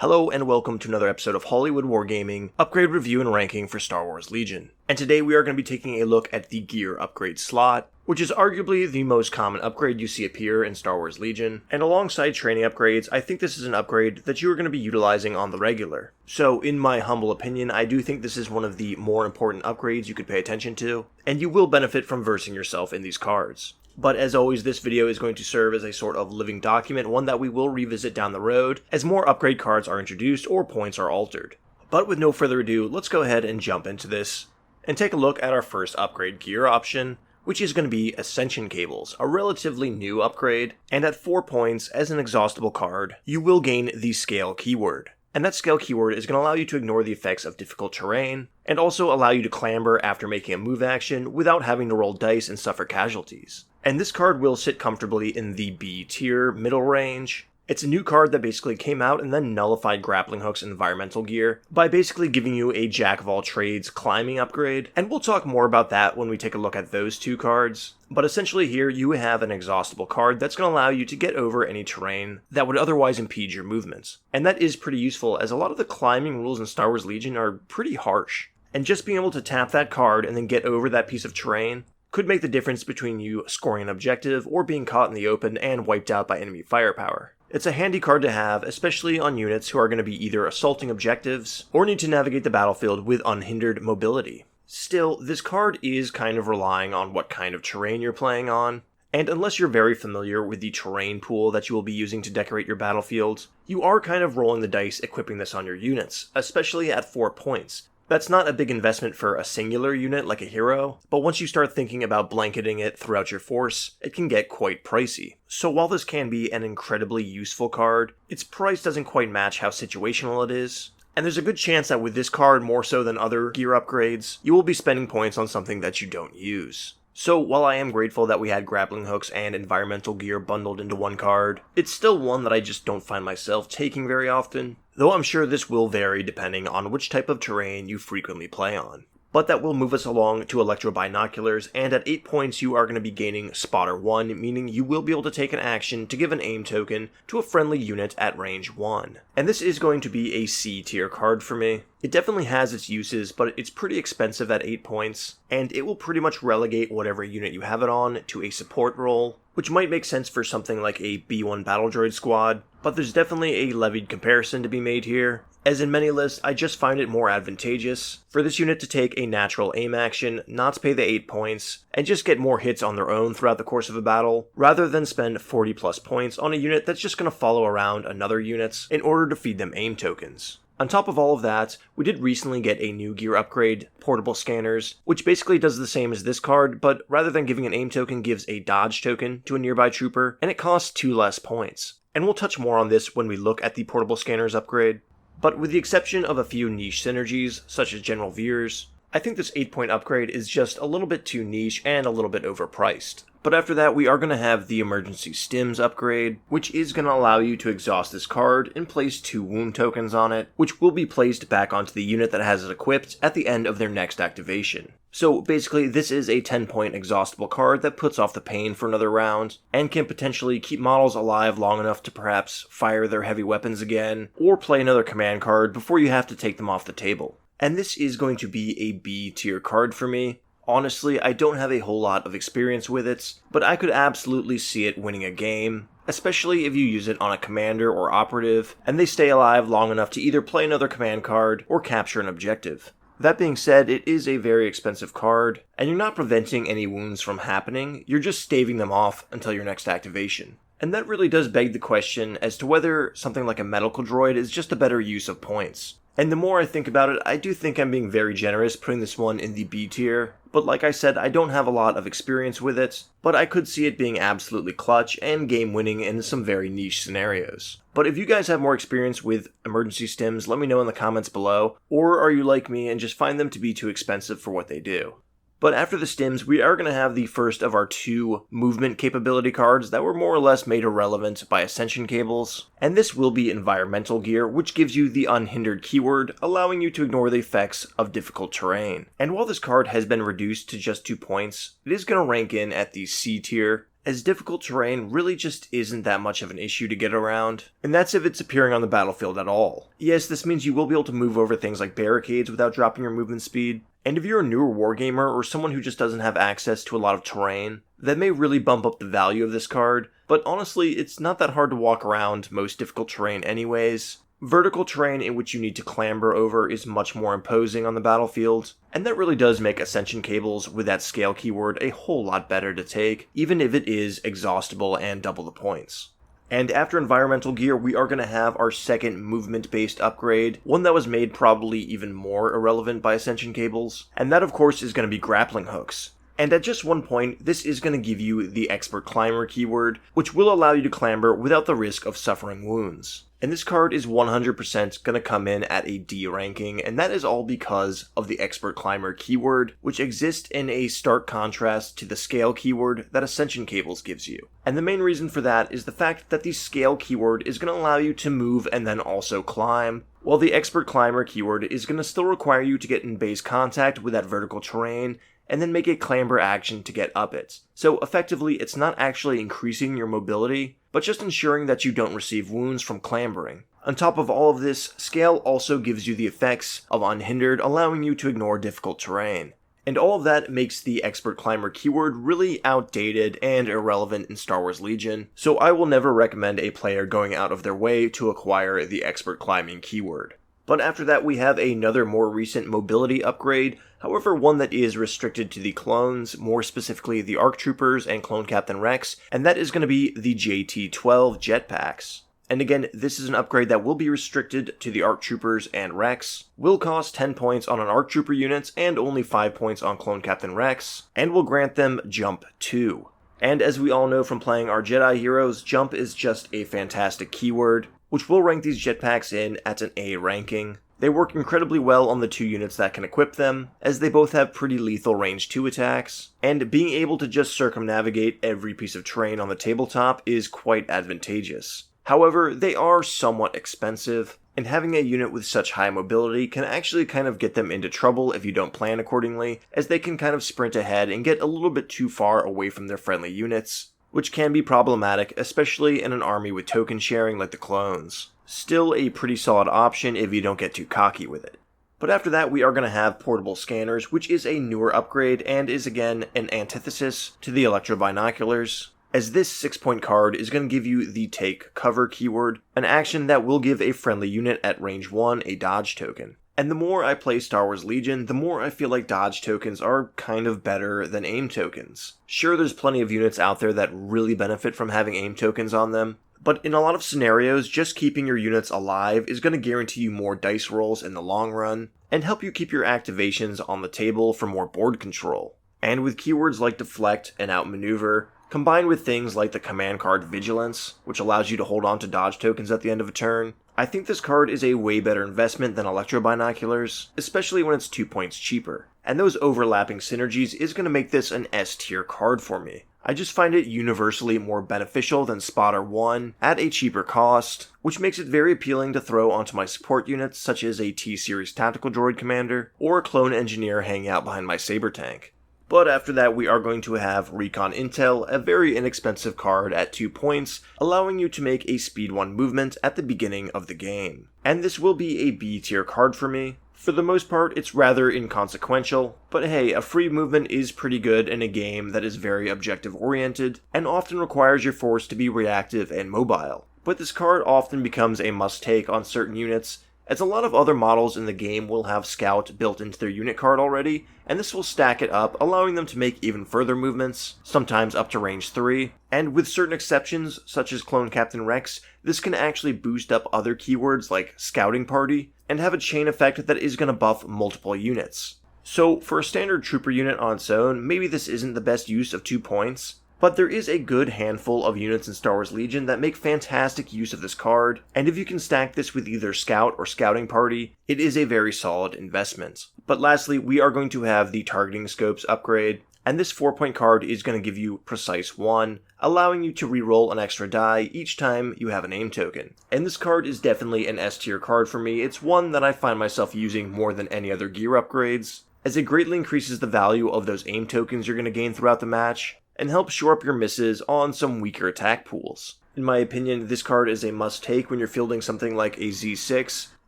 Hello and welcome to another episode of Hollywood Wargaming Upgrade Review and Ranking for Star Wars Legion. And today we are going to be taking a look at the gear upgrade slot, which is arguably the most common upgrade you see appear in Star Wars Legion. And alongside training upgrades, I think this is an upgrade that you are going to be utilizing on the regular. So in my humble opinion, I do think this is one of the more important upgrades you could pay attention to, and you will benefit from versing yourself in these cards. But as always, this video is going to serve as a sort of living document, one that we will revisit down the road as more upgrade cards are introduced or points are altered. But with no further ado, let's go ahead and jump into this and take a look at our first upgrade gear option, which is going to be Ascension Cables, a relatively new upgrade, and at 4 points as an exhaustible card, you will gain the Scale keyword. And that Scale keyword is going to allow you to ignore the effects of difficult terrain, and also allow you to clamber after making a move action without having to roll dice and suffer casualties. And this card will sit comfortably in the B tier middle range. It's a new card that basically came out and then nullified Grappling Hooks environmental gear by basically giving you a jack of all trades climbing upgrade, and we'll talk more about that when we take a look at those two cards. But essentially here you have an exhaustible card that's going to allow you to get over any terrain that would otherwise impede your movements. And that is pretty useful as a lot of the climbing rules in Star Wars Legion are pretty harsh. And just being able to tap that card and then get over that piece of terrain could make the difference between you scoring an objective or being caught in the open and wiped out by enemy firepower. It's a handy card to have, especially on units who are going to be either assaulting objectives or need to navigate the battlefield with unhindered mobility. Still, this card is kind of relying on what kind of terrain you're playing on, and unless you're very familiar with the terrain pool that you will be using to decorate your battlefields, you are kind of rolling the dice equipping this on your units, especially at 4 points. That's not a big investment for a singular unit like a hero, but once you start thinking about blanketing it throughout your force, it can get quite pricey. So while this can be an incredibly useful card, its price doesn't quite match how situational it is, and there's a good chance that with this card more so than other gear upgrades, you will be spending points on something that you don't use. So while I am grateful that we had Grappling Hooks and environmental gear bundled into one card, it's still one that I just don't find myself taking very often, though I'm sure this will vary depending on which type of terrain you frequently play on. But that will move us along to Electro Binoculars, and at 8 points you are going to be gaining Spotter 1, meaning you will be able to take an action to give an aim token to a friendly unit at range 1. And this is going to be a C tier card for me. It definitely has its uses, but it's pretty expensive at 8 points, and it will pretty much relegate whatever unit you have it on to a support role, which might make sense for something like a B1 Battle Droid squad, but there's definitely a levied comparison to be made here. As in many lists, I just find it more advantageous for this unit to take a natural aim action, not to pay the 8 points, and just get more hits on their own throughout the course of a battle, rather than spend 40 plus points on a unit that's just going to follow around another units in order to feed them aim tokens. On top of all of that, we did recently get a new gear upgrade, Portable Scanners, which basically does the same as this card, but rather than giving an aim token, gives a dodge token to a nearby trooper, and it costs 2 less points. And we'll touch more on this when we look at the Portable Scanners upgrade. But with the exception of a few niche synergies, such as General Veers, I think this 8-point upgrade is just a little bit too niche and a little bit overpriced. But after that, we are going to have the Emergency Stims upgrade, which is going to allow you to exhaust this card and place 2 wound tokens on it, which will be placed back onto the unit that has it equipped at the end of their next activation. So basically, this is a 10-point exhaustible card that puts off the pain for another round, and can potentially keep models alive long enough to perhaps fire their heavy weapons again, or play another command card before you have to take them off the table. And this is going to be a B tier card for me. Honestly, I don't have a whole lot of experience with it, but I could absolutely see it winning a game, especially if you use it on a commander or operative, and they stay alive long enough to either play another command card or capture an objective. That being said, it is a very expensive card, and you're not preventing any wounds from happening, you're just staving them off until your next activation. And that really does beg the question as to whether something like a medical droid is just a better use of points. And the more I think about it, I do think I'm being very generous putting this one in the B tier, but like I said, I don't have a lot of experience with it, but I could see it being absolutely clutch and game-winning in some very niche scenarios. But if you guys have more experience with emergency stims, let me know in the comments below, or are you like me and just find them to be too expensive for what they do? But after the stims, we are going to have the first of our 2 movement capability cards that were more or less made irrelevant by Ascension Cables, and this will be environmental gear, which gives you the unhindered keyword, allowing you to ignore the effects of difficult terrain. And while this card has been reduced to just 2 points, it is going to rank in at the C tier, as difficult terrain really just isn't that much of an issue to get around, and that's if it's appearing on the battlefield at all. Yes, this means you will be able to move over things like barricades without dropping your movement speed, and if you're a newer wargamer or someone who just doesn't have access to a lot of terrain, that may really bump up the value of this card, but honestly, it's not that hard to walk around most difficult terrain anyways. Vertical terrain in which you need to clamber over is much more imposing on the battlefield, and that really does make Ascension Cables with that scale keyword a whole lot better to take, even if it is exhaustible and double the points. And after environmental gear, we are going to have our second movement-based upgrade, one that was made probably even more irrelevant by Ascension Cables, and that of course is going to be Grappling Hooks. And at just one point, this is going to give you the Expert Climber keyword, which will allow you to clamber without the risk of suffering wounds. And this card is 100% going to come in at a D ranking, and that is all because of the Expert Climber keyword, which exists in a stark contrast to the Scale keyword that Ascension Cables gives you. And the main reason for that is the fact that the Scale keyword is going to allow you to move and then also climb, while the Expert Climber keyword is going to still require you to get in base contact with that vertical terrain, and then make a clamber action to get up it. So effectively, it's not actually increasing your mobility, but just ensuring that you don't receive wounds from clambering. On top of all of this, Scale also gives you the effects of Unhindered, allowing you to ignore difficult terrain. And all of that makes the Expert Climber keyword really outdated and irrelevant in Star Wars Legion, so I will never recommend a player going out of their way to acquire the Expert Climbing keyword. But after that, we have another more recent mobility upgrade, however one that is restricted to the clones, more specifically the ARC Troopers and Clone Captain Rex, and that is going to be the JT-12 Jetpacks. And again, this is an upgrade that will be restricted to the ARC Troopers and Rex, will cost 10 points on an ARC Trooper unit and only 5 points on Clone Captain Rex, and will grant them Jump 2. And as we all know from playing our Jedi heroes, Jump is just a fantastic keyword, which will rank these jetpacks in at an A ranking. They work incredibly well on the two units that can equip them, as they both have pretty lethal range 2 attacks, and being able to just circumnavigate every piece of terrain on the tabletop is quite advantageous. However, they are somewhat expensive, and having a unit with such high mobility can actually kind of get them into trouble if you don't plan accordingly, as they can kind of sprint ahead and get a little bit too far away from their friendly units, which can be problematic, especially in an army with token sharing like the clones. Still a pretty solid option if you don't get too cocky with it. But after that, we are going to have Portable Scanners, which is a newer upgrade and is again an antithesis to the Electro Binoculars, as this 6-point card is going to give you the Take Cover keyword, an action that will give a friendly unit at range 1 a dodge token. And the more I play Star Wars Legion, the more I feel like dodge tokens are kind of better than aim tokens. Sure, there's plenty of units out there that really benefit from having aim tokens on them, but in a lot of scenarios, just keeping your units alive is going to guarantee you more dice rolls in the long run, and help you keep your activations on the table for more board control. And with keywords like Deflect and Outmaneuver, combined with things like the command card Vigilance, which allows you to hold on to dodge tokens at the end of a turn, I think this card is a way better investment than Electro Binoculars, especially when it's 2 points cheaper. And those overlapping synergies is going to make this an S tier card for me. I just find it universally more beneficial than Spotter 1 at a cheaper cost, which makes it very appealing to throw onto my support units such as a T-Series Tactical Droid Commander or a Clone Engineer hanging out behind my Saber Tank. But after that, we are going to have Recon Intel, a very inexpensive card at 2 points, allowing you to make a Speed 1 movement at the beginning of the game. And this will be a B tier card for me. For the most part, it's rather inconsequential, but hey, a free movement is pretty good in a game that is very objective-oriented, and often requires your force to be reactive and mobile. But this card often becomes a must-take on certain units, as a lot of other models in the game will have Scout built into their unit card already, and this will stack it up, allowing them to make even further movements, sometimes up to range 3, and with certain exceptions, such as Clone Captain Rex, this can actually boost up other keywords like Scouting Party, and have a chain effect that is going to buff multiple units. So for a standard trooper unit on its own, maybe this isn't the best use of 2 points, but there is a good handful of units in Star Wars Legion that make fantastic use of this card, and if you can stack this with either Scout or Scouting Party, it is a very solid investment. But lastly, we are going to have the Targeting Scopes upgrade, and this 4-point card is going to give you Precise 1, allowing you to reroll an extra die each time you have an aim token. And this card is definitely an S tier card for me. It's one that I find myself using more than any other gear upgrades, as it greatly increases the value of those aim tokens you're going to gain throughout the match, and help shore up your misses on some weaker attack pools. In my opinion, this card is a must-take when you're fielding something like a Z6,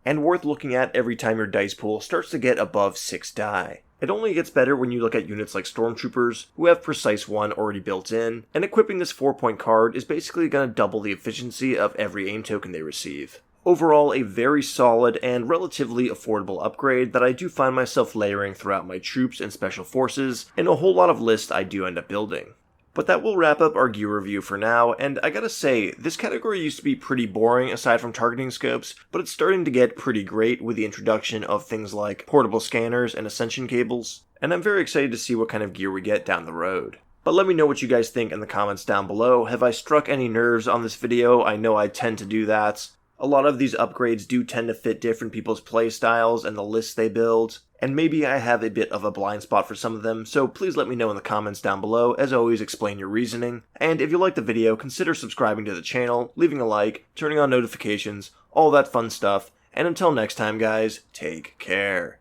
and worth looking at every time your dice pool starts to get above 6 die. It only gets better when you look at units like Stormtroopers, who have Precise 1 already built in, and equipping this 4-point card is basically going to double the efficiency of every aim token they receive. Overall, a very solid and relatively affordable upgrade that I do find myself layering throughout my troops and special forces, and a whole lot of lists I do end up building. But that will wrap up our gear review for now, and I gotta say, this category used to be pretty boring aside from targeting scopes, but it's starting to get pretty great with the introduction of things like portable scanners and Ascension Cables, and I'm very excited to see what kind of gear we get down the road. But let me know what you guys think in the comments down below. Have I struck any nerves on this video? I know I tend to do that. A lot of these upgrades do tend to fit different people's playstyles and the lists they build, and maybe I have a bit of a blind spot for some of them, so please let me know in the comments down below. As always, explain your reasoning, and if you like the video, consider subscribing to the channel, leaving a like, turning on notifications, all that fun stuff, and until next time guys, take care.